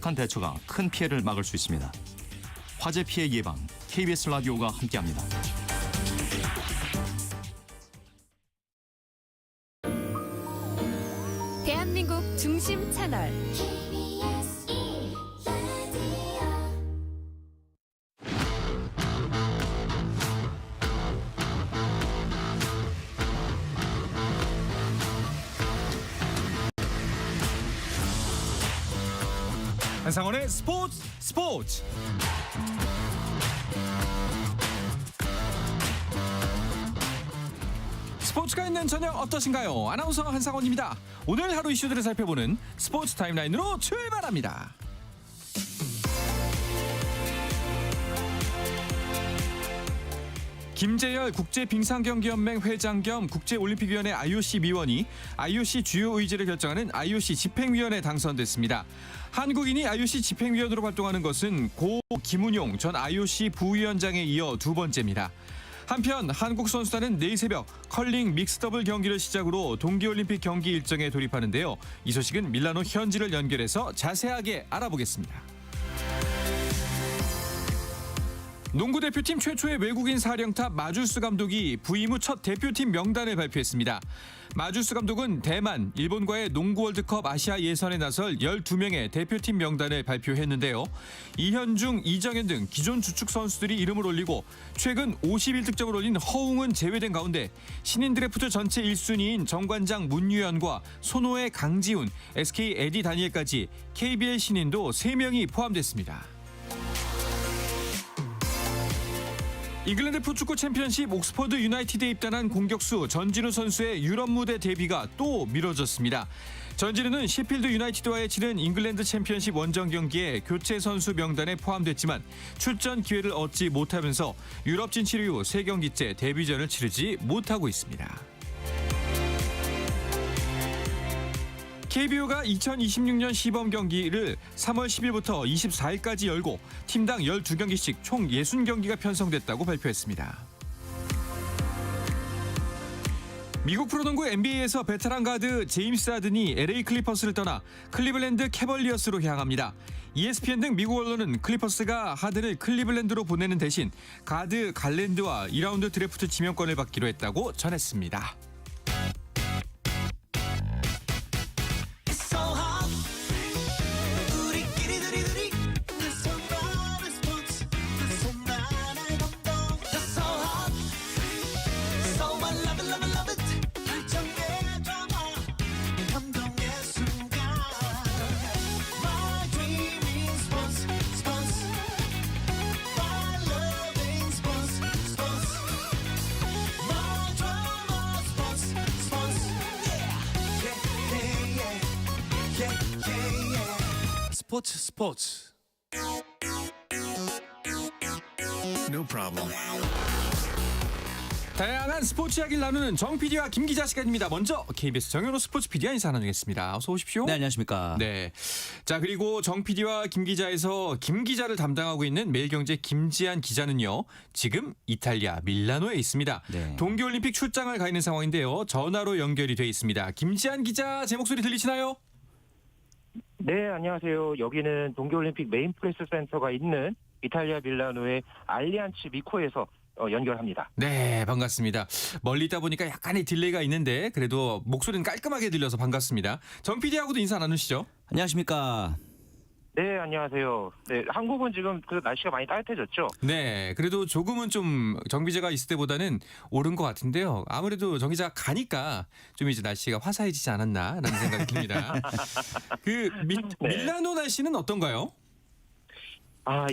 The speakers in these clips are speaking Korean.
정확한 대처가 큰 피해를 막을 수 있습니다. 화재 피해 예방, KBS 라디오가 함께합니다. 대한민국 중심 채널 한상원의 스포츠. 스포츠가 있는 저녁 어떠신가요? 아나운서 한상원입니다. 오늘 하루 이슈들을 살펴보는 스포츠 타임라인으로 출발합니다. 김재열 국제빙상경기연맹 회장 겸 국제올림픽위원회 IOC 위원이 IOC 주요 의제를 결정하는 IOC 집행위원회에 당선됐습니다. 한국인이 IOC 집행위원으로 활동하는 것은 고 김은용 전 IOC 부위원장에 이어 두 번째입니다. 한편 한국 선수단은 내일 새벽 컬링 믹스더블 경기를 시작으로 동계올림픽 경기 일정에 돌입하는데요. 이 소식은 밀라노 현지를 연결해서 자세하게 알아보겠습니다. 농구대표팀 최초의 외국인 사령탑 마주스 감독이 부임 후 첫 대표팀 명단을 발표했습니다. 마주스 감독은 대만, 일본과의 농구 월드컵 아시아 예선에 나설 12명의 대표팀 명단을 발표했는데요. 이현중, 이정현 등 기존 주축 선수들이 이름을 올리고 최근 51득점을 올린 허웅은 제외된 가운데 신인 드래프트 전체 1순위인 정관장 문유현과 손호의 강지훈, SK 에디 다니엘까지 KBL 신인도 3명이 포함됐습니다. 잉글랜드 프로축구 챔피언십 옥스퍼드 유나이티드에 입단한 공격수 전진우 선수의 유럽 무대 데뷔가 또 미뤄졌습니다. 전진우는 시필드 유나이티드와의 치른 잉글랜드 챔피언십 원정 경기에 교체 선수 명단에 포함됐지만 출전 기회를 얻지 못하면서 유럽 진출 이후 3경기째 데뷔전을 치르지 못하고 있습니다. KBO가 2026년 시범 경기를 3월 10일부터 24일까지 열고 팀당 12경기씩 총 60경기가 편성됐다고 발표했습니다. 미국 프로농구 NBA에서 베테랑 가드 제임스 하든이 LA 클리퍼스를 떠나 클리블랜드 캐벌리어스로 향합니다. ESPN 등 미국 언론은 클리퍼스가 하든을 클리블랜드로 보내는 대신 가드 갈랜드와 2라운드 드래프트 지명권을 받기로 했다고 전했습니다. 스포츠. No problem. 다양한 스포츠 이야기를 나누는 정 PD와 김 기자 시간입니다. 먼저 KBS 정현호 스포츠 PD와 인사 나누겠습니다. 어서 오십시오. 네, 안녕하십니까. 네. 자, 그리고 정 PD와 김 기자에서 김 기자를 담당하고 있는 매일경제 김지한 기자는요. 지금 이탈리아 밀라노에 있습니다. 네. 동계올림픽 출장을 가 있는 상황인데요. 전화로 연결이 돼 있습니다. 김지한 기자, 제 목소리 들리시나요? 네, 안녕하세요. 여기는 동계올림픽 메인 프레스 센터가 있는 이탈리아 밀라노의 알리안츠 미코에서 연결합니다. 네, 반갑습니다. 멀리 있다 보니까 약간의 딜레이가 있는데 그래도 목소리는 깔끔하게 들려서 반갑습니다. 정 PD하고도 인사 나누시죠? 안녕하십니까. 네, 안녕하세요. 네, 한국은 지금 그 날씨가 많이 따뜻해졌죠? 네, 그래도 조금은 좀 정 기자가 있을 때보다는 오른 것 같은데요. 아무래도 정 기자가 가니까 좀 이제 날씨가 화사해지지 않았나라는 생각이 듭니다. 밀라노 날씨는 어떤가요?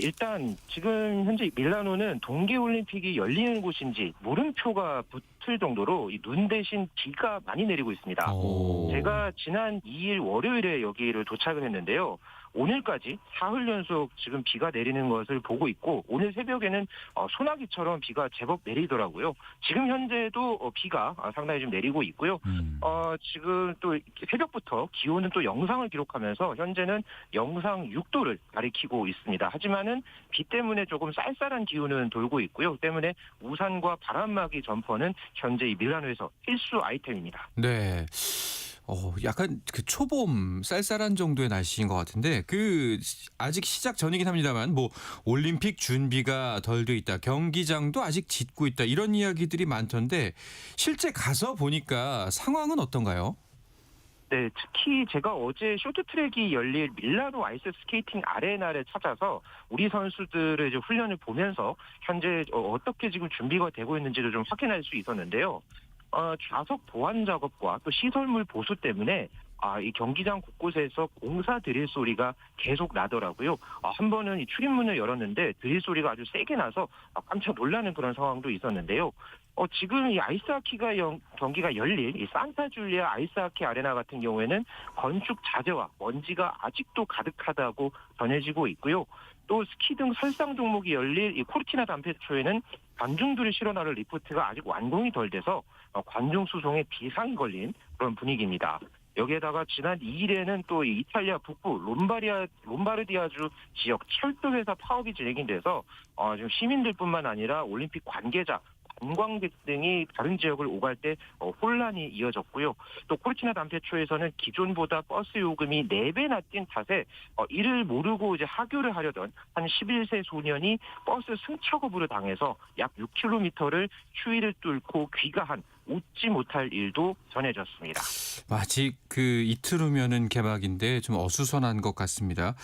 일단 지금 현재 밀라노는 동계올림픽이 열리는 곳인지 물음표가 붙을 정도로 눈 대신 비가 많이 내리고 있습니다. 제가 지난 2일 월요일에 여기를 도착을 했는데요. 오늘까지 사흘 연속 지금 비가 내리는 것을 보고 있고 오늘 새벽에는 소나기처럼 비가 제법 내리더라고요. 지금 현재도 비가 상당히 좀 내리고 있고요. 지금 또 새벽부터 기온은 또 영상을 기록하면서 현재는 영상 6도를 가리키고 있습니다. 하지만은 비 때문에 조금 쌀쌀한 기온은 돌고 있고요. 때문에 우산과 바람막이 점퍼는 현재 이 밀라노에서 필수 아이템입니다. 네. 약간 그 초봄 쌀쌀한 정도의 날씨인 것 같은데 아직 시작 전이긴 합니다만 뭐 올림픽 준비가 덜 돼 있다, 경기장도 아직 짓고 있다 이런 이야기들이 많던데 실제 가서 보니까 상황은 어떤가요? 네, 특히 제가 어제 쇼트트랙이 열릴 밀라노 아이스 스케이팅 아레나를 찾아서 우리 선수들의 이제 훈련을 보면서 현재 어떻게 지금 준비가 되고 있는지를 좀 확인할 수 있었는데요. 좌석 보완 작업과 또 시설물 보수 때문에 이 경기장 곳곳에서 공사 드릴 소리가 계속 나더라고요. 한 번은 이 출입문을 열었는데 드릴 소리가 아주 세게 나서 깜짝 놀라는 그런 상황도 있었는데요. 지금 이 아이스하키가 경기가 열릴 이 산타 줄리아 아이스하키 아레나 같은 경우에는 건축 자재와 먼지가 아직도 가득하다고 전해지고 있고요. 또 스키 등 설상 종목이 열릴 이 코르티나 담페초에는 관중들을 실어 나를 리프트가 아직 완공이 덜 돼서 관중 수송에 비상이 걸린 그런 분위기입니다. 여기에다가 지난 2일에는 또 이탈리아 북부 롬바르디아주 지역 철도회사 파업이 진행이 돼서 지금 시민들뿐만 아니라 올림픽 관계자, 관광객 등이 다른 지역을 오갈 때 혼란이 이어졌고요. 또 코르티나 담페초에서는 기존보다 버스 요금이 4배나 뛴 탓에 이를 모르고 이제 하교를 하려던 한 11세 소년이 버스 승차 거부를 당해서 약 6km를 추위를 뚫고 귀가한 웃지 못할 일도 전해졌습니다. 마치 이틀 후면은 개막인데 좀 어수선한 것 같습니다.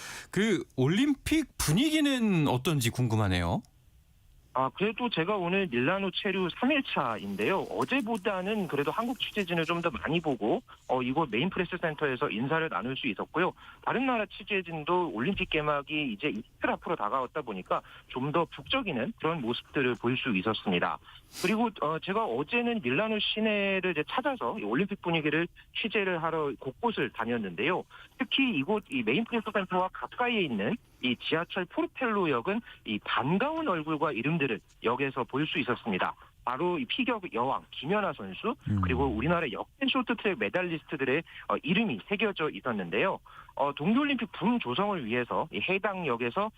올림픽 분위기는 어떤지 궁금하네요. 그래도 제가 오늘 밀라노 체류 3일차인데요. 어제보다는 그래도 한국 취재진을 좀 더 많이 보고 이곳 메인 프레스 센터에서 인사를 나눌 수 있었고요. 다른 나라 취재진도 올림픽 개막이 이제 이틀 앞으로 다가왔다 보니까 좀 더 북적이는 그런 모습들을 볼 수 있었습니다. 그리고 제가 어제는 밀라노 시내를 이제 찾아서 이 올림픽 분위기를 취재를 하러 곳곳을 다녔는데요. 특히 이곳 이 메인 프레스 센터와 가까이에 있는 이 지하철 포르텔로역은 이 반가운 얼굴과 이름들을 역에서 볼 수 있었습니다. 바로 이 피겨 여왕 김연아 선수 그리고 우리나라 역대 쇼트트랙 메달리스트들의 이름이 새겨져 있었는데요. 동계올림픽 붐 조성을 위해서 이 해당 역에서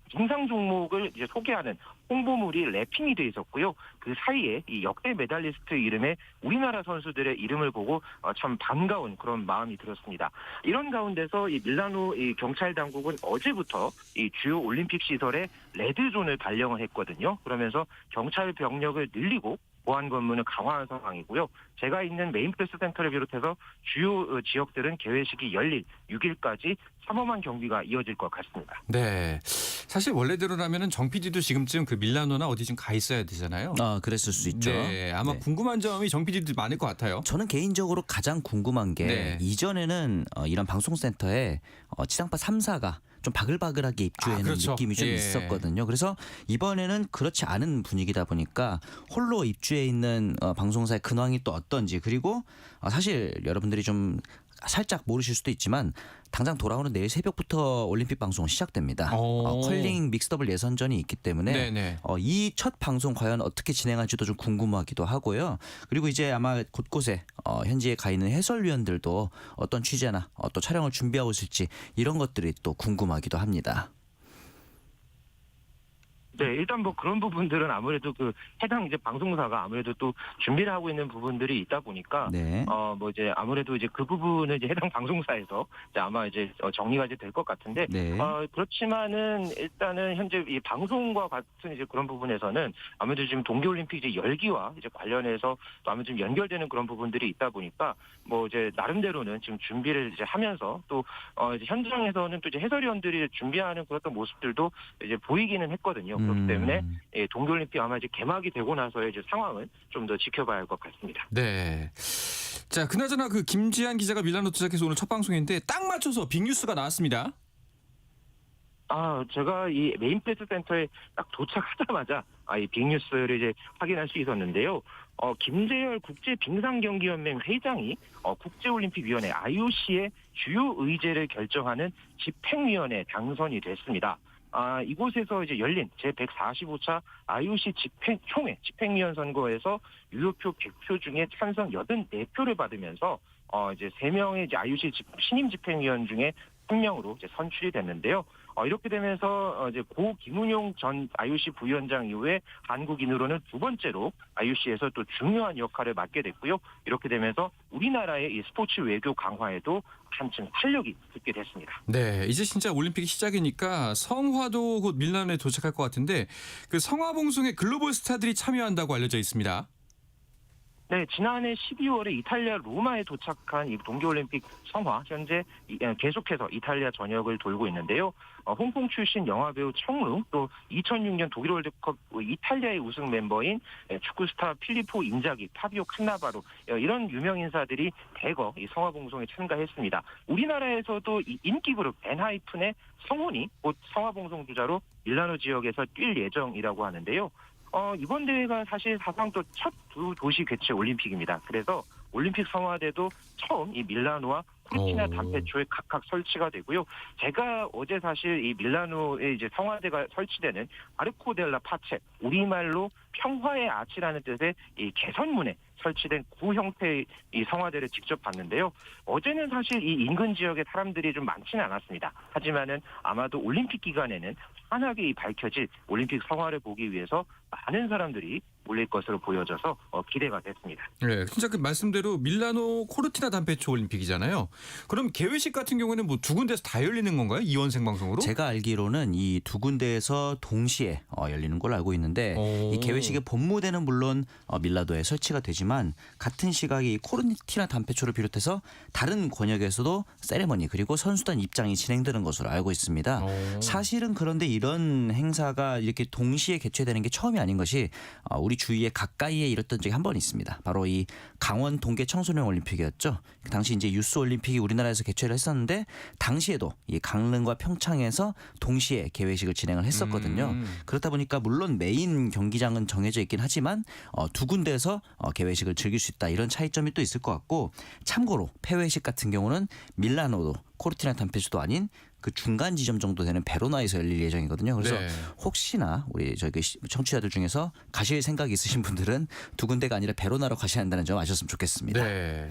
빙상 종목을 이제 소개하는 홍보물이 랩핑이 돼 있었고요. 그 사이에 이 역대 메달리스트 이름에 우리나라 선수들의 이름을 보고 참 반가운 그런 마음이 들었습니다. 이런 가운데서 이 밀라노 이 경찰 당국은 어제부터 이 주요 올림픽 시설에 레드존을 발령을 했거든요. 그러면서 경찰 병력을 늘리고 보안 검문을 강화한 상황이고요. 제가 있는 메인 프레스 센터를 비롯해서 주요 지역들은 개회식이 열릴 6일까지 삼엄한 경비가 이어질 것 같습니다. 네, 사실 원래대로라면은 정 PD도 지금쯤 밀라노나 어디 좀 가 있어야 되잖아요. 그랬을 수 있죠. 네, 아마 네. 궁금한 점이 정 PD도 많을 것 같아요. 저는 개인적으로 가장 궁금한 게 네. 이전에는 이런 방송센터에 지상파 3사가 좀 바글바글하게 입주하는 그렇죠. 느낌이 좀 예. 있었거든요. 그래서 이번에는 그렇지 않은 분위기다 보니까 홀로 입주해 있는 방송사의 근황이 또 어떤지, 그리고 사실 여러분들이 좀 살짝 모르실 수도 있지만 당장 돌아오는 내일 새벽부터 올림픽 방송 시작됩니다. 컬링 믹스더블 예선전이 있기 때문에 네네. 이 첫 방송 과연 어떻게 진행할지도 좀 궁금하기도 하고요. 그리고 이제 아마 곳곳에 현지에 가 있는 해설위원들도 어떤 취재나 또 촬영을 준비하고 있을지 이런 것들이 또 궁금하기도 합니다. 네, 일단 뭐 그런 부분들은 아무래도 해당 이제 방송사가 아무래도 또 준비를 하고 있는 부분들이 있다 보니까 네. 뭐 이제 아무래도 이제 그 부분은 이제 해당 방송사에서 이제 아마 이제 정리가 이제 될 것 같은데 네. 그렇지만은 일단은 현재 이 방송과 같은 이제 그런 부분에서는 아무래도 지금 동계올림픽 이제 열기와 이제 관련해서 또 아무래도 좀 연결되는 그런 부분들이 있다 보니까 뭐 이제 나름대로는 지금 준비를 이제 하면서 또 이제 현장에서는 또 이제 해설위원들이 준비하는 그런 모습들도 이제 보이기는 했거든요. 그렇기 때문에 동계올림픽 아마 이제 개막이 되고 나서의 이제 상황은 좀 더 지켜봐야 할 것 같습니다. 네. 자, 그나저나 김지한 기자가 밀라노 도착해서 오늘 첫 방송인데 딱 맞춰서 빅뉴스가 나왔습니다. 제가 이 메인 프레스 센터에 딱 도착하자마자 이 빅뉴스를 이제 확인할 수 있었는데요. 김재열 국제빙상경기연맹 회장이 국제올림픽위원회 IOC의 주요 의제를 결정하는 집행위원회에 당선이 됐습니다. 이곳에서 이제 열린 제145차 IOC 집행위원 선거에서 유효표 100표 중에 찬성 84표를 받으면서 이제 3명의 이제 IOC 신임 집행위원 중에 1명으로 이제 선출이 됐는데요. 이렇게 되면서 이제 고 김은용 전 IOC 부위원장 이후에 한국인으로는 두 번째로 IOC에서 또 중요한 역할을 맡게 됐고요. 이렇게 되면서 우리나라의 이 스포츠 외교 강화에도 한층 활력이 붙게 됐습니다. 네, 이제 진짜 올림픽이 시작이니까 성화도 곧 밀라노에 도착할 것 같은데 그 성화 봉송에 글로벌 스타들이 참여한다고 알려져 있습니다. 네, 지난해 12월에 이탈리아 로마에 도착한 이 동계올림픽 성화, 현재 계속해서 이탈리아 전역을 돌고 있는데요. 홍콩 출신 영화배우 청루, 또 2006년 독일 월드컵 이탈리아의 우승 멤버인 축구 스타 필리포 인자기, 파비오 칸나바로 이런 유명 인사들이 대거 이 성화봉송에 참가했습니다. 우리나라에서도 이 인기 그룹 엔하이픈의 성훈이 곧 성화봉송 주자로 밀라노 지역에서 뛸 예정이라고 하는데요. 이번 대회가 사실 사상 또 첫 두 도시 개최 올림픽입니다. 그래서 올림픽 성화대도 처음 이 밀라노와 코르티나 단페초에 각각 설치가 되고요. 제가 어제 사실 이 밀라노에 이제 성화대가 설치되는 아르코 델라 파체, 우리말로 평화의 아치라는 뜻의 이 개선문에 설치된 구 형태의 이 성화대를 직접 봤는데요. 어제는 사실 이 인근 지역에 사람들이 좀 많지는 않았습니다. 하지만은 아마도 올림픽 기간에는 환하게 밝혀질 올림픽 성화를 보기 위해서 많은 사람들이 몰릴 것으로 보여져서 기대가 됐습니다. 네, 진짜 그 말씀대로 밀라노 코르티나 단페초 올림픽이잖아요. 그럼 개회식 같은 경우에는 뭐 두 군데서 다 열리는 건가요? 이원 생방송으로? 제가 알기로는 이 두 군데에서 동시에 열리는 걸로 알고 있는데 이 개회식의 본무대는 물론 밀라노에 설치가 되지만 같은 시각에 이 코르티나 단페초를 비롯해서 다른 권역에서도 세레머니 그리고 선수단 입장이 진행되는 것으로 알고 있습니다. 사실은 그런데 이런 행사가 이렇게 동시에 개최되는 게 처음이 아닌 것이 우리 주위에 가까이에 이랬던 적이 한 번 있습니다. 바로 이 강원 동계 청소년 올림픽이었죠. 당시 이제 유스 올림픽이 우리나라에서 개최를 했었는데 당시에도 이 강릉과 평창에서 동시에 개회식을 진행을 했었거든요. 그렇다 보니까 물론 메인 경기장은 정해져 있긴 하지만 두 군데에서 개회식을 즐길 수 있다 이런 차이점이 또 있을 것 같고 참고로 폐회식 같은 경우는 밀라노도 코르티나 단페초도 아닌 그 중간 지점 정도 되는 베로나에서 열릴 예정이거든요. 그래서 네. 혹시나 우리 저기 청취자들 중에서 가실 생각이 있으신 분들은 두 군데가 아니라 베로나로 가셔야 한다는 점 아셨으면 좋겠습니다. 네.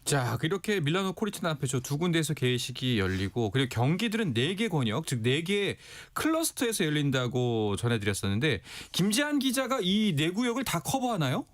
자, 이렇게 밀라노 코르티나 단페초 두 군데에서 개회식이 열리고 그리고 경기들은 4개 권역, 즉 4개 클러스터에서 열린다고 전해드렸었는데 김지한 기자가 이 4구역을 다 커버하나요?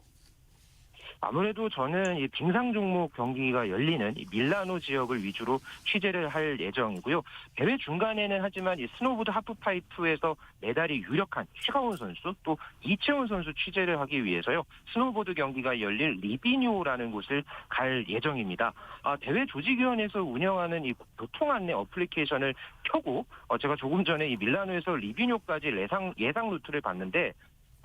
아무래도 저는 이 빙상 종목 경기가 열리는 이 밀라노 지역을 위주로 취재를 할 예정이고요. 대회 중간에는 하지만 이 스노보드 하프파이프에서 메달이 유력한 최가원 선수 또 이채원 선수 취재를 하기 위해서요. 스노보드 경기가 열릴 리비뇨라는 곳을 갈 예정입니다. 대회 조직위원회에서 운영하는 이 교통 안내 어플리케이션을 켜고 제가 조금 전에 이 밀라노에서 리비뇨까지 예상 루트를 봤는데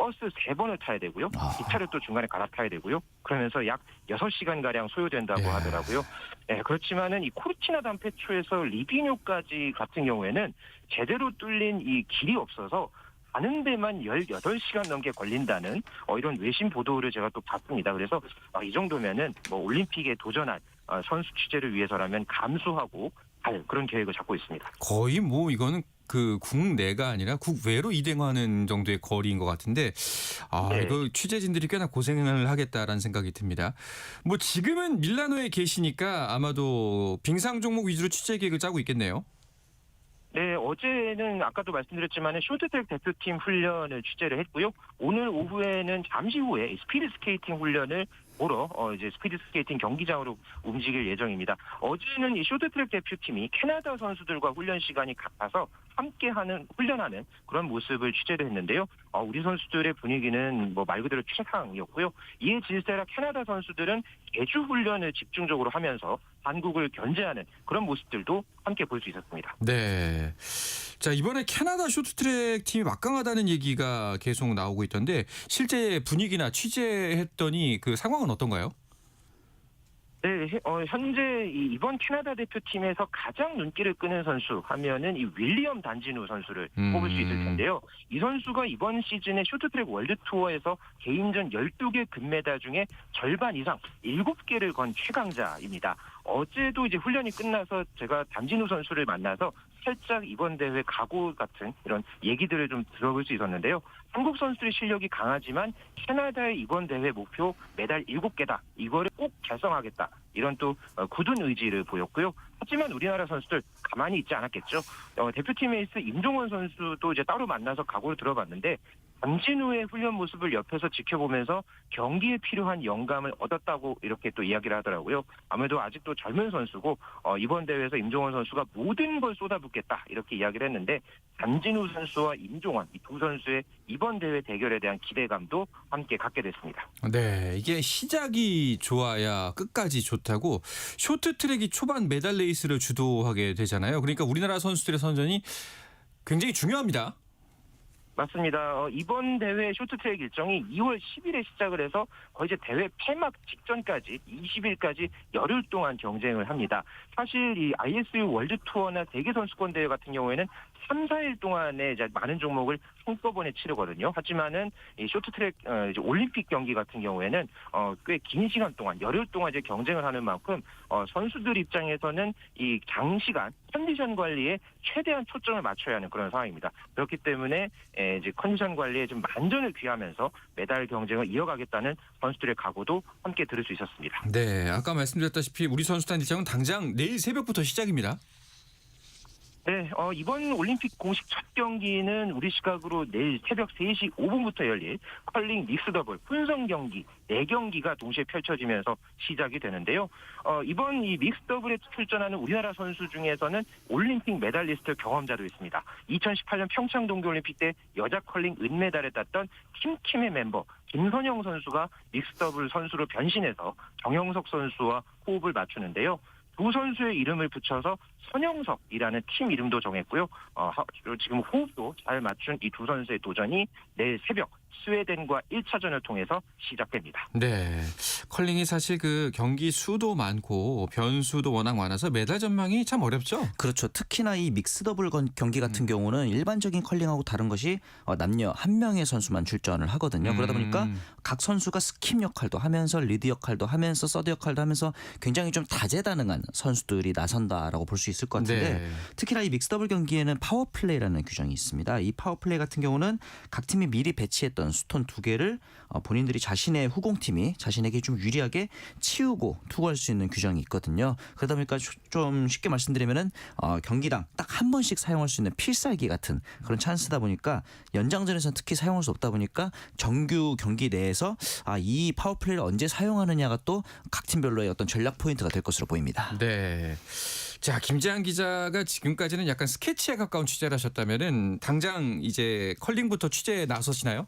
버스 3번을 타야 되고요. 기차를 또 중간에 갈아타야 되고요. 그러면서 약 6시간가량 소요된다고 하더라고요. 네, 그렇지만은 이 코르티나 단페초에서 리비뇨까지 같은 경우에는 제대로 뚫린 이 길이 없어서 가는 데만 18시간 넘게 걸린다는 이런 외신 보도를 제가 또 봤습니다. 그래서 이 정도면은 뭐 올림픽에 도전할 선수 취재를 위해서라면 감수하고 갈 그런 계획을 잡고 있습니다. 거의 뭐 이거는 그 국내가 아니라 국외로 이동하는 정도의 거리인 것 같은데 네. 이거 취재진들이 꽤나 고생을 하겠다라는 생각이 듭니다. 뭐 지금은 밀라노에 계시니까 아마도 빙상 종목 위주로 취재 계획을 짜고 있겠네요. 네, 어제는 아까도 말씀드렸지만 쇼트트랙 대표팀 훈련을 취재를 했고요. 오늘 오후에는 잠시 후에 스피드 스케이팅 훈련을 보러 이제 스피드 스케이팅 경기장으로 움직일 예정입니다. 어제는 이 쇼트트랙 대표팀이 캐나다 선수들과 훈련 시간이 같아서 함께 훈련하는 그런 모습을 취재를 했는데요. 우리 선수들의 분위기는 뭐 말 그대로 최상이었고요. 이에 질세라 캐나다 선수들은 개주 훈련을 집중적으로 하면서 한국을 견제하는 그런 모습들도 함께 볼 수 있었습니다. 네. 자, 이번에 캐나다 쇼트트랙 팀이 막강하다는 얘기가 계속 나오고 있던데 실제 분위기나 취재했더니 그 상황은 어떤가요? 네, 현재 이번 캐나다 대표팀에서 가장 눈길을 끄는 선수 하면은 이 윌리엄 단지누 선수를 뽑을 수 있을 텐데요. 이 선수가 이번 시즌에 쇼트트랙 월드 투어에서 개인전 12개 금메달 중에 절반 이상 7개를 건 최강자입니다. 어제도 이제 훈련이 끝나서 제가 단지누 선수를 만나서 살짝 이번 대회 각오 같은 이런 얘기들을 좀 들어볼 수 있었는데요. 한국 선수들의 실력이 강하지만 캐나다의 이번 대회 목표 메달 7개다. 이거를 꼭 달성하겠다. 이런 또 굳은 의지를 보였고요. 하지만 우리나라 선수들 가만히 있지 않았겠죠. 대표팀 에이스 임종원 선수도 이제 따로 만나서 각오를 들어봤는데 잠진 후의 훈련 모습을 옆에서 지켜보면서 경기에 필요한 영감을 얻었다고 이렇게 또 이야기를 하더라고요. 아무래도 아직도 젊은 선수고 이번 대회에서 임종원 선수가 모든 걸 쏟아붓겠다 이렇게 이야기를 했는데 잠진우 선수와 임종원 이 두 선수의 이번 대회 대결에 대한 기대감도 함께 갖게 됐습니다. 네, 이게 시작이 좋아야 끝까지 좋다고 쇼트트랙이 초반 메달 레이스를 주도하게 되잖아요. 그러니까 우리나라 선수들의 선전이 굉장히 중요합니다. 맞습니다. 이번 대회 쇼트트랙 일정이 2월 10일에 시작을 해서 거의 이제 대회 폐막 직전까지 20일까지 열흘 동안 경쟁을 합니다. 사실 이 ISU 월드 투어나 세계 선수권 대회 같은 경우에는 3, 4일 동안에 이제 많은 종목을 한꺼번에 치르거든요. 하지만은 이 쇼트트랙 이제 올림픽 경기 같은 경우에는 꽤 긴 시간 동안 열흘 동안 이제 경쟁을 하는 만큼 선수들 입장에서는 이 장시간 컨디션 관리에 최대한 초점을 맞춰야 하는 그런 상황입니다. 그렇기 때문에 이제 컨디션 관리에 좀 만전을 기하면서 메달 경쟁을 이어가겠다는 선수들의 각오도 함께 들을 수 있었습니다. 네, 아까 말씀드렸다시피 우리 선수단 일정은 당장 내일 새벽부터 시작입니다. 네, 이번 올림픽 공식 첫 경기는 우리 시각으로 내일 새벽 3시 5분부터 열릴 컬링 믹스 더블 혼성 경기 4경기가 동시에 펼쳐지면서 시작이 되는데요. 이번 이 믹스 더블에 출전하는 우리나라 선수 중에서는 올림픽 메달리스트 경험자도 있습니다. 2018년 평창 동계올림픽 때 여자 컬링 은메달을 땄던 팀킴의 멤버 김선영 선수가 믹스 더블 선수로 변신해서 정영석 선수와 호흡을 맞추는데요. 두 선수의 이름을 붙여서 선영석이라는 팀 이름도 정했고요. 지금 호흡도 잘 맞춘 이 두 선수의 도전이 내일 새벽 스웨덴과 1차전을 통해서 시작됩니다. 네, 컬링이 사실 그 경기 수도 많고 변수도 워낙 많아서 메달 전망이 참 어렵죠. 그렇죠. 특히나 이 믹스 더블 경기 같은 경우는 일반적인 컬링하고 다른 것이 남녀 한 명의 선수만 출전을 하거든요. 그러다 보니까 각 선수가 스킵 역할도 하면서 리드 역할도 하면서 서드 역할도 하면서 굉장히 좀 다재다능한 선수들이 나선다라고 볼 수 있을 것 같은데 네. 특히나 이 믹스 더블 경기에는 파워플레이라는 규정이 있습니다. 이 파워플레이 같은 경우는 각 팀이 미리 배치했던 스톤 2개를 본인들이 자신의 후공팀이 자신에게 좀 유리하게 치우고 투구할 수 있는 규정이 있거든요. 그러다 보니까 좀 쉽게 말씀드리면은 경기당 딱 한 번씩 사용할 수 있는 필살기 같은 그런 찬스다 보니까 연장전에서는 특히 사용할 수 없다 보니까 정규 경기 내에서 이 파워플레이를 언제 사용하느냐가 또 각 팀별로의 어떤 전략 포인트가 될 것으로 보입니다. 네. 자, 김재한 기자가 지금까지는 약간 스케치에 가까운 취재를 하셨다면은 당장 이제 컬링부터 취재에 나서시나요?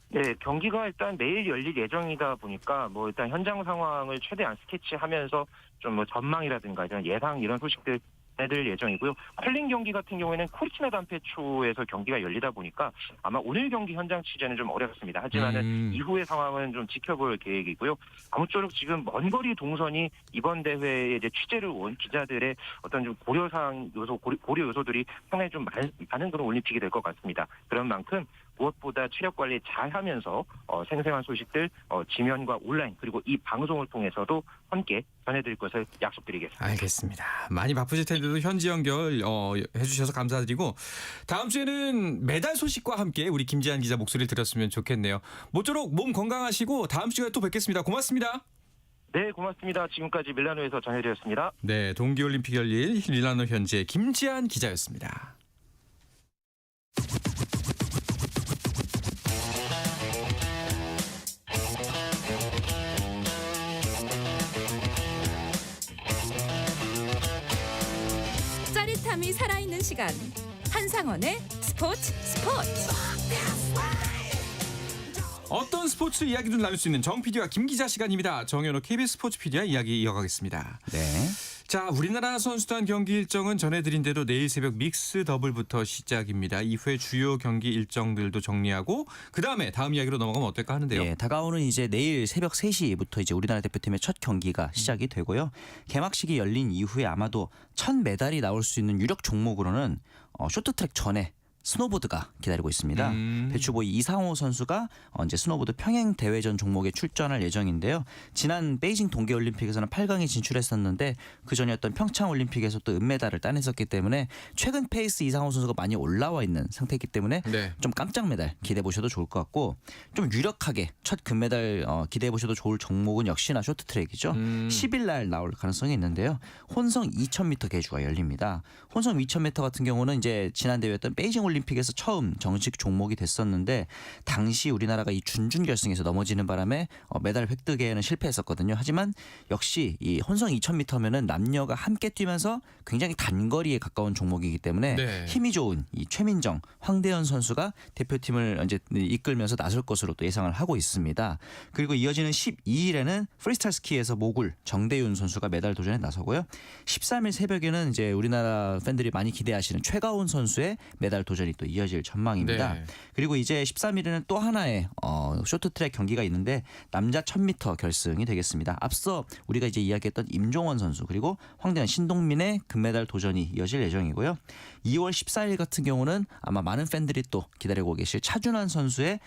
네, 경기가 일단 내일 열릴 예정이다 보니까 뭐 일단 현장 상황을 최대한 스케치하면서 좀 뭐 전망이라든가 이런 예상 이런 소식들 내들 예정이고요. 컬링 경기 같은 경우에는 코르치나 단페초에서 경기가 열리다 보니까 아마 오늘 경기 현장 취재는 좀 어렵습니다. 하지만은 이후의 상황은 좀 지켜볼 계획이고요. 아무쪼록 지금 먼 거리 동선이 이번 대회에 이제 취재를 온 기자들의 어떤 좀 고려사항 요소, 고려 요소들이 상당히 좀 많은 그런 올림픽이 될 것 같습니다. 그런 만큼 무엇보다 체력 관리 잘 하면서 생생한 소식들 지면과 온라인 그리고 이 방송을 통해서도 함께 전해드릴 것을 약속드리겠습니다. 알겠습니다. 많이 바쁘실 텐데도 현지 연결 해주셔서 감사드리고 다음 주에는 메달 소식과 함께 우리 김지한 기자 목소리를 들었으면 좋겠네요. 모쪼록 몸 건강하시고 다음 시간에 또 뵙겠습니다. 고맙습니다. 네, 고맙습니다. 지금까지 밀라노에서 전해드렸습니다. 네, 동계올림픽 열릴 밀라노 현지의 김지한 기자였습니다. 짜릿함이 살아있는 시간 한상원의 스포츠. 어떤 스포츠 이야기도 나눌 수 있는 정 PD와 김 기자 시간입니다. 정현호 KBS 스포츠 PD와 이야기 이어가겠습니다. 네. 자, 우리나라 선수단 경기 일정은 전해드린 대로 내일 새벽 믹스 더블부터 시작입니다. 이후에 주요 경기 일정들도 정리하고 그 다음에 다음 이야기로 넘어가면 어떨까 하는데요. 예, 다가오는 이제 내일 새벽 3시부터 이제 우리나라 대표팀의 첫 경기가 시작이 되고요. 개막식이 열린 이후에 아마도 첫 메달이 나올 수 있는 유력 종목으로는 쇼트트랙 전에 스노보드가 기다리고 있습니다. 배추보이 이상호 선수가 이제 스노보드 평행 대회전 종목에 출전할 예정인데요. 지난 베이징 동계올림픽에서는 8강에 진출했었는데 그 전이었던 평창올림픽에서 또 은메달을 따냈었기 때문에 최근 페이스 이상호 선수가 많이 올라와 있는 상태이기 때문에 네. 좀 깜짝 메달 기대해 보셔도 좋을 것 같고 좀 유력하게 첫 금메달 기대해 보셔도 좋을 종목은 역시나 쇼트트랙이죠. 10일 날 나올 가능성이 있는데요. 혼성 2000m 계주가 열립니다. 혼성 2000m 같은 경우는 이제 지난 대회였던 베이징 올림픽에서 처음 정식 종목이 됐었는데 당시 우리나라가 이 준준 결승에서 넘어지는 바람에 메달 획득에는 실패했었거든요. 하지만 역시 이 혼성 2000m면은 남녀가 함께 뛰면서 굉장히 단거리에 가까운 종목이기 때문에 네. 힘이 좋은 이 최민정, 황대현 선수가 대표팀을 이제 이끌면서 나설 것으로 또 예상을 하고 있습니다. 그리고 이어지는 12일에는 프리스타일 스키에서 모굴 정대윤 선수가 메달 도전에 나서고요. 13일 새벽에는 이제 우리나라 팬들이 많이 기대하시는 최가온 선수의 메달 도전이 또 이어질 전망입니다. 네. 그리고 이제 13일에는 또 하나의 쇼트트랙 경기가 있는데 남자 1000m 결승이 되겠습니다. 앞서 우리가 이제 이야기했던 임종원 선수 그리고 황대현, 신동민의 금메달 도전이 이어질 예정이고요. 2월 14일 같은 경우는 아마 많은 팬들이 또 기다리고 계실 차준환 선수의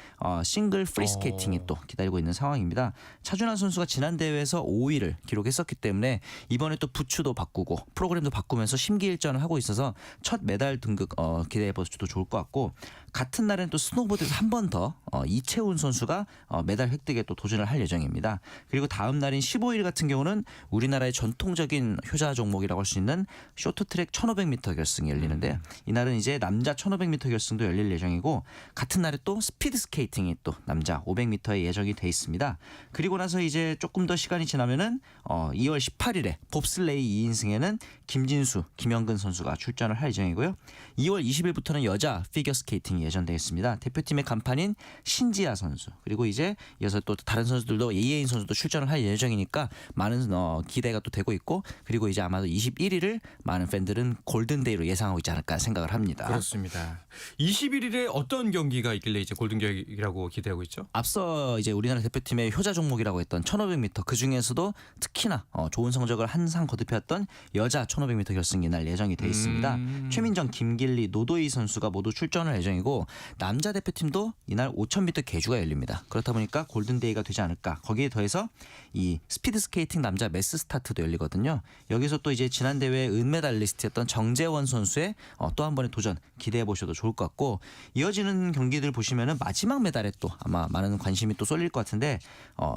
싱글 프리스케이팅이 또 기다리고 있는 상황입니다. 차준환 선수가 지난 대회에서 5위를 기록했었기 때문에 이번에 또 부츠도 바꾸고 프로그램도 바꾸면서 심기일전을 하고 있어서 첫 메달 등극 기대해 보셔도 좋을 것 같고 같은 날엔 또 스노보드에서 한 번 더 이채훈 선수가 메달 획득에 또 도전을 할 예정입니다. 그리고 다음 날인 15일 같은 경우는 우리나라의 전통적인 효자 종목이라고 할 수 있는 쇼트트랙 1500m 결승이 열리는데 이날은 이제 남자 1500m 결승도 열릴 예정이고 같은 날에 또 스피드 스케이팅이 또 남자 500m에 예정이 돼 있습니다. 그리고 나서 이제 조금 더 시간이 지나면은 2월 18일에 봅슬레이 2인승에는 김진수, 김영근 선수가 출전을 할 예정이고요. 2월 20일부터는 여자 피겨 스케이팅이 예정되어 있습니다. 대표팀의 간판인 신지아 선수 그리고 이제 이어서 또 다른 선수들도 이예인 선수도 출전을 할 예정이니까 많은 기대가 또 되고 있고 그리고 이제 아마도 21일을 많은 팬들은 골든데이로 예상하고 있지 않을까 생각을 합니다. 그렇습니다. 21일에 어떤 경기가 있길래 이제 골든경기라고 기대하고 있죠? 앞서 이제 우리나라 대표팀의 효자 종목이라고 했던 1500m 그 중에서도 특히나 좋은 성적을 한상 거듭했던 여자 1500m 결승이 날 예정이 돼 있습니다. 최민정, 김길리, 노도희 선수가 모두 출전할 예정이고 남자 대표팀도 이날 5000m 계주가 열립니다. 그렇다 보니까 골든데이가 되지 않을까. 거기에 더해서 이 스피드 스케이팅 남자 매스 스타트도 열리거든요. 여기서 또 이제 지난 대회 은메달리스트였던 정재원 선수의 또 한 번의 도전 기대해 보셔도 좋을 것 같고 이어지는 경기들 보시면은 마지막 메달에 또 아마 많은 관심이 또 쏠릴 것 같은데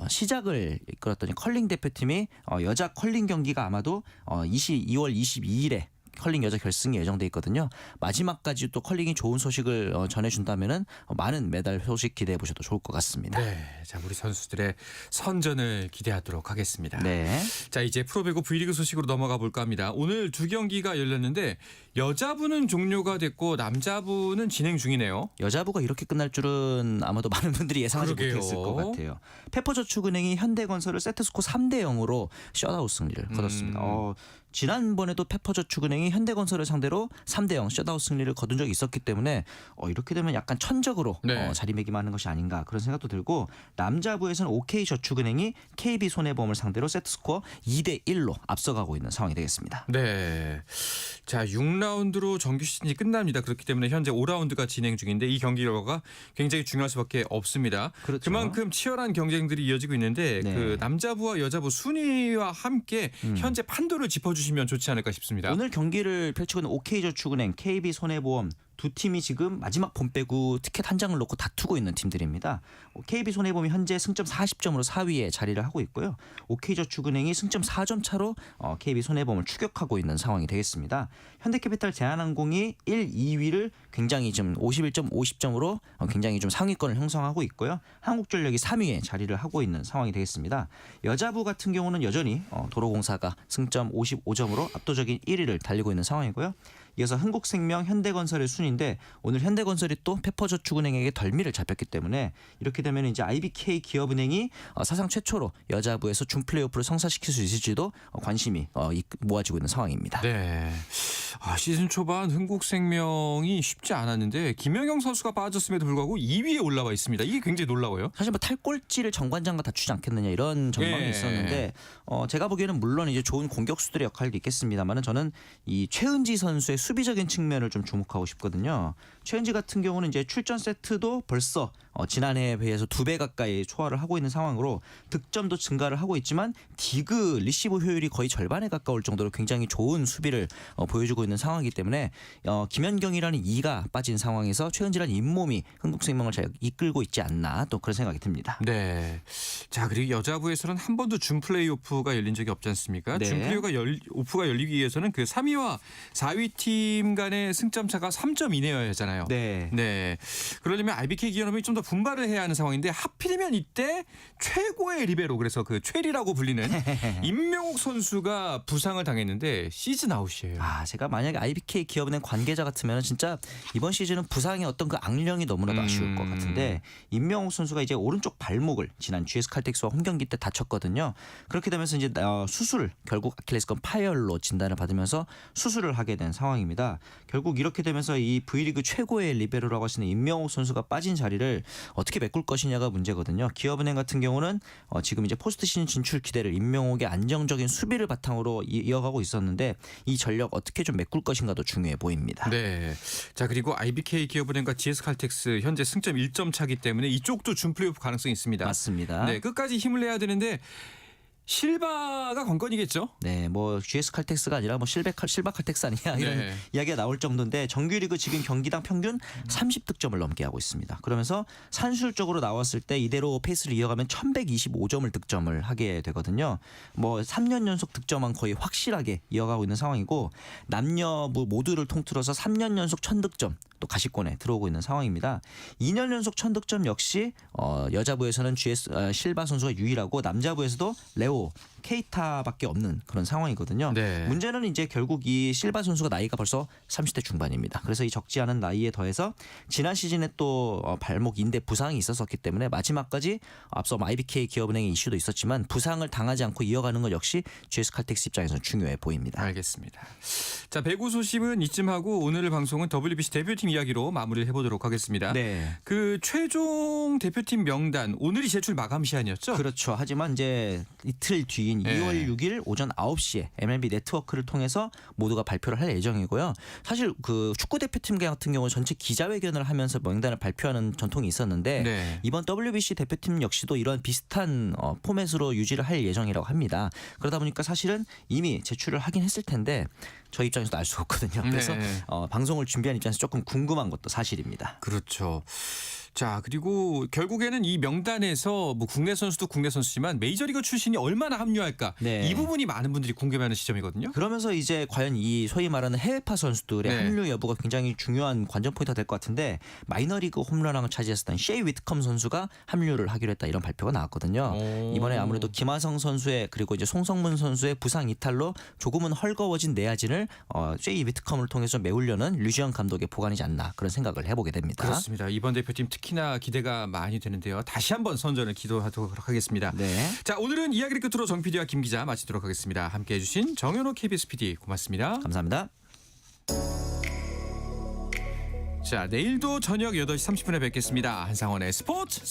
시작을 이끌었던 컬링 대표팀이 여자 컬링 경기가 아마도 2월 22일에 컬링 여자 결승이 예정돼 있거든요. 마지막까지 또 컬링이 좋은 소식을 전해준다면은 많은 메달 소식 기대해 보셔도 좋을 것 같습니다. 네, 자 우리 선수들의 선전을 기대하도록 하겠습니다. 네. 자 이제 프로배구 V리그 소식으로 넘어가 볼까 합니다. 오늘 두 경기가 열렸는데 여자부는 종료가 됐고 남자부는 진행 중이네요. 여자부가 이렇게 끝날 줄은 아마도 많은 분들이 예상하지 그러게요. 못했을 것 같아요. 페퍼저축은행이 현대건설을 세트스코 3대0으로 셧아웃 승리를 거뒀습니다. 지난번에도 페퍼저축은행이 현대건설을 상대로 3대0 셧아웃 승리를 거둔 적이 있었기 때문에 이렇게 되면 약간 천적으로 네. 자리매김하는 것이 아닌가 그런 생각도 들고 남자부에서는 OK저축은행이 KB손해보험을 상대로 세트스코어 2대1로 앞서가고 있는 상황이 되겠습니다. 네. 자 6라운드로 정규 시즌이 끝납니다. 그렇기 때문에 현재 5라운드가 진행 중인데 이 경기 결과가 굉장히 중요할 수밖에 없습니다. 그렇죠. 그만큼 치열한 경쟁들이 이어지고 있는데 네. 그 남자부와 여자부 순위와 함께 현재 판도를 짚어주시면 좋지 않을까 싶습니다. 오늘 경기를 펼치고 있는 OK저축은행, KB손해보험 두 팀이 지금 마지막 본 빼고 티켓 한 장을 놓고 다투고 있는 팀들입니다. KB손해보험이 현재 승점 40점으로 4위에 자리를 하고 있고요. OK저축은행이 승점 4점 차로 KB손해보험을 추격하고 있는 상황이 되겠습니다. 현대캐피탈 제한항공이 1, 2위를 굉장히 좀 51.50점으로 굉장히 좀 상위권을 형성하고 있고요. 한국전력이 3위에 자리를 하고 있는 상황이 되겠습니다. 여자부 같은 경우는 여전히 도로공사가 승점 55점으로 압도적인 1위를 달리고 있는 상황이고요. 이어서 흥국생명, 현대건설의 순인데 오늘 현대건설이 또 페퍼저축은행에게 덜미를 잡혔기 때문에 이렇게 되면 이제 IBK 기업은행이 사상 최초로 여자부에서 준 플레이오프를 성사시킬 수 있을지도 관심이 모아지고 있는 상황입니다. 네. 시즌 초반 흥국생명이 쉽지 않았는데 김영경 선수가 빠졌음에도 불구하고 2위에 올라와 있습니다. 이게 굉장히 놀라워요. 사실 뭐 탈꼴찌를 정관장과 다투지 않겠느냐 이런 전망이 예. 있었는데 제가 보기에는 물론 이제 좋은 공격수들의 역할도 있겠습니다만은 저는 이 최은지 선수의 수비적인 측면을 좀 주목하고 싶거든요. 최은지 같은 경우는 이제 출전 세트도 벌써 지난해에 비해서 2배 가까이 초과를 하고 있는 상황으로 득점도 증가를 하고 있지만 디그 리시브 효율이 거의 절반에 가까울 정도로 굉장히 좋은 수비를 보여주고 있는 상황이기 때문에 김연경이라는 2가 빠진 상황에서 최은지라는 잇몸이 흥국생명을 잘 이끌고 있지 않나 또 그런 생각이 듭니다. 네. 자, 그리고 여자부에서는 한 번도 준 플레이오프가 열린 적이 없지 않습니까? 네. 준 플레이오프가 열리기 위해서는 그 3위와 4위 팀 간의 승점 차가 3점 이내여야잖아요. 네. 네. 그러려면 IBK 기업이 좀 더 분발을 해야 하는 상황인데 하필이면 이때 최고의 리베로 그래서 그 최리라고 불리는 임명옥 선수가 부상을 당했는데 시즌 아웃이에요. 제가 만약에 IBK 기업은행 관계자 같으면 진짜 이번 시즌은 부상의 어떤 그 악령이 너무나도 아쉬울 것 같은데 임명옥 선수가 이제 오른쪽 발목을 지난 GS 칼텍스와 홈 경기 때 다쳤거든요. 그렇게 되면서 이제 수술 결국 아킬레스건 파열로 진단을 받으면서 수술을 하게 된 상황입니다. 결국 이렇게 되면서 이 V리그 최고의 리베로라고 하시는 임명옥 선수가 빠진 자리를 어떻게 메꿀 것이냐가 문제거든요. 기업은행 같은 경우는 지금 이제 포스트 시즌 진출 기대를 임명옥의 안정적인 수비를 바탕으로 이어가고 있었는데 이 전력 어떻게 좀 메꿀 것인가도 중요해 보입니다. 네. 자, 그리고 IBK 기업은행과 GS 칼텍스 현재 승점 1점 차기 때문에 이쪽도 준 플레이오프 가능성이 있습니다. 맞습니다. 네, 끝까지 힘을 내야 되는데 실바가 관건이겠죠? 네, 뭐 GS 칼텍스가 아니라 뭐 실바 칼텍스 아니냐 이런 네. 이야기가 나올 정도인데 정규리그 지금 경기당 평균 30득점을 넘게 하고 있습니다. 그러면서 산술적으로 나왔을 때 이대로 페이스를 이어가면 1125점을 득점을 하게 되거든요. 뭐 3년 연속 득점은 거의 확실하게 이어가고 있는 상황이고 남녀부 모두를 통틀어서 3년 연속 1000득점 또 가시권에 들어오고 있는 상황입니다. 2년 연속 1000득점 역시 여자부에서는 실바 선수가 유일하고 남자부에서도 레오 케이타밖에 없는 그런 상황이거든요. 네. 문제는 이제 결국 이 실바 선수가 나이가 벌써 30대 중반입니다. 그래서 이 적지 않은 나이에 더해서 지난 시즌에 또 발목 인대 부상이 있었기 때문에 마지막까지 앞서 IBK 기업은행의 이슈도 있었지만 부상을 당하지 않고 이어가는 것 역시 GS 칼텍스 입장에서는 중요해 보입니다. 알겠습니다. 자, 배구 소식은 이쯤 하고 오늘 방송은 WBC 대표팀 이야기로 마무리를 해보도록 하겠습니다. 네. 그 최종 대표팀 명단 오늘이 제출 마감 시한이었죠? 그렇죠. 하지만 이제 이틀 뒤인 네. 2월 6일 오전 9시에 MLB 네트워크를 통해서 모두가 발표를 할 예정이고요. 사실 그 축구 대표팀 같은 경우 전체 기자회견을 하면서 명단을 발표하는 전통이 있었는데 네. 이번 WBC 대표팀 역시도 이런 비슷한 포맷으로 유지를 할 예정이라고 합니다. 그러다 보니까 사실은 이미 제출을 하긴 했을 텐데 저희 입장에서도 알 수가 없거든요. 그래서 네. 방송을 준비한 입장에서 조금 궁금한 것도 사실입니다. 그렇죠. 자, 그리고 결국에는 이 명단에서 뭐 국내 선수도 국내 선수지만 메이저리그 출신이 얼마나 합류할까 네. 이 부분이 많은 분들이 궁금해하는 시점이거든요. 그러면서 이제 과연 이 소위 말하는 해외파 선수들의 네. 합류 여부가 굉장히 중요한 관전 포인트가 될 것 같은데 마이너리그 홈런왕을 차지했었던 셰이 위트컴 선수가 합류를 하기로 했다 이런 발표가 나왔거든요. 오. 이번에 아무래도 김하성 선수의 그리고 이제 송성문 선수의 부상 이탈로 조금은 헐거워진 내야진을 셰이 위트컴을 통해서 메우려는 류지영 감독의 보관이지 않나 그런 생각을 해보게 됩니다. 그렇습니다. 이번 대표팀 특히나 기대가 많이 되는데요. 다시 한번 선전을 기도하도록 하겠습니다. 네. 자, 오늘은 이야기를 끝으로 정 PD와 김 기자 마치도록 하겠습니다. 함께해 주신 정현호 KBS PD 고맙습니다. 감사합니다. 자, 내일도 저녁 8시 30분에 뵙겠습니다. 한상원의 스포츠.